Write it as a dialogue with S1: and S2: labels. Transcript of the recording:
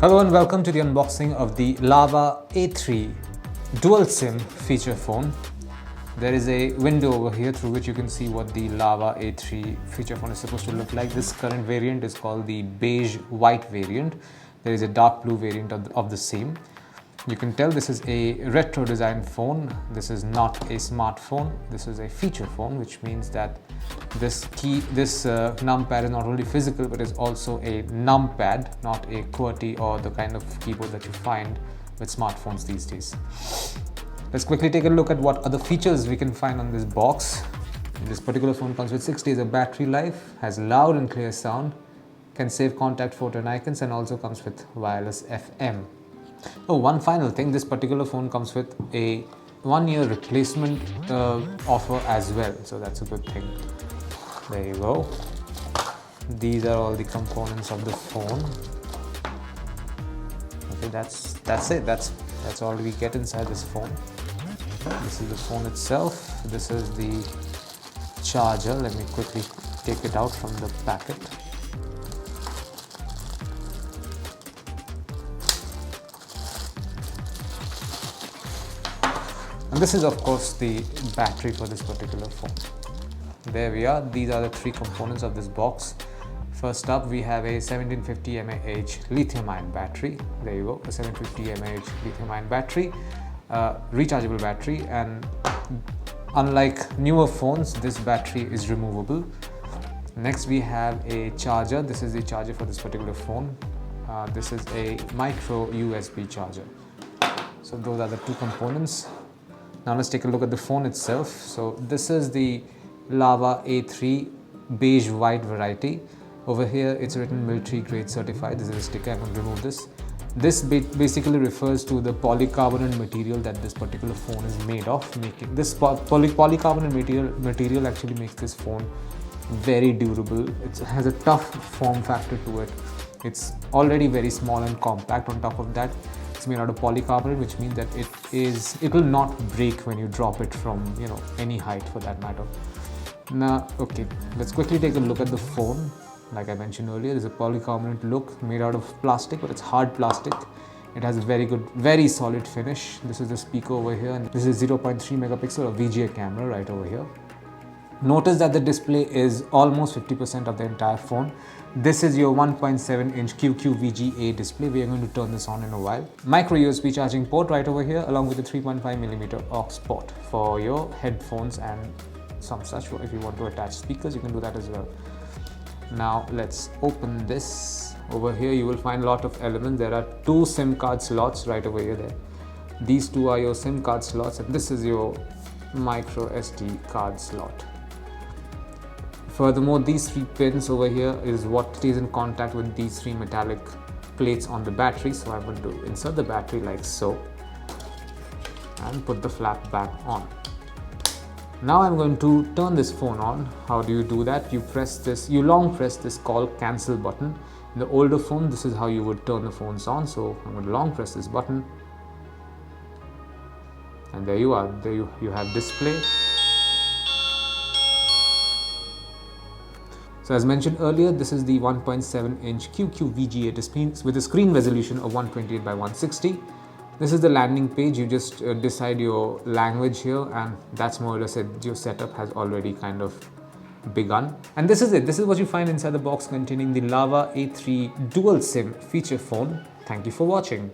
S1: Hello and welcome to the unboxing of the Lava A3 dual SIM feature phone. There is a window over here through which you can see what the Lava A3 feature phone is supposed to look like. This current variant is called the beige white variant. There is a dark blue variant of the same. You can tell this is a retro design phone. This is not a smartphone. This is a feature phone, which means that this numpad is not only physical but is also a numpad, not a QWERTY or the kind of keyboard that you find with smartphones these days. Let's quickly take a look at what other features we can find on this box. This particular phone comes with 6 days of battery life, has loud and clear sound, can save contact photo and icons, and also comes with wireless FM. Oh, one final thing, this particular phone comes with a 1-year replacement offer as well, so that's a good thing. There you go. These are all the components of the phone. Okay, that's it. That's all we get inside this phone. This is the phone itself. This is the charger. Let me quickly take it out from the packet. And this is of course the battery for this particular phone. There we are. These are the three components of this box. First up, we have a 1750 mAh lithium-ion battery. There you go, a 750 mAh lithium-ion battery, rechargeable battery, and unlike newer phones, this battery is removable. Next, we have a charger. This is the charger for this particular phone. This is a micro USB charger. So those are the two components. Now let's take a look at the phone itself. So this is the Lava A3 beige white variety. Over here it's written military grade certified. This is a sticker. I'm going to remove this. This basically refers to the polycarbonate material that this particular phone is made of. Making this polycarbonate material actually makes this phone very durable. It has a tough form factor to it. It's already very small and compact. On top of that, it's made out of polycarbonate, which means that it will not break when you drop it from any height for that matter. Now, okay, let's quickly take a look at the phone. Like I mentioned earlier, there's a polycarbonate look made out of plastic, but it's hard plastic. It has a very good, very solid finish. This is the speaker over here, and this is 0.3 megapixel of VGA camera right over here. Notice that the display is almost 50% of the entire phone. This is your 1.7-inch QQVGA display. We are going to turn this on in a while. Micro USB charging port right over here, along with a 3.5mm aux port for your headphones and some such. If you want to attach speakers, you can do that as well. Now let's open this. Over here you will find a lot of elements. There are two SIM card slots right over here. These two are your SIM card slots, and this is your micro SD card slot. Furthermore, these three pins over here is what stays in contact with these three metallic plates on the battery. So I'm going to insert the battery like so and put the flap back on. Now I'm going to turn this phone on. How do you do that? You long press this call cancel button. In the older phone, this is how you would turn the phones on. So I'm going to long press this button, and there you are. There you have display. So as mentioned earlier, this is the 1.7-inch QQVGA display with a screen resolution of 128 by 160. This is the landing page. You just decide your language here, and that's more or less it. Your setup has already kind of begun. And this is it. This is what you find inside the box containing the Lava A3 dual SIM feature phone. Thank you for watching.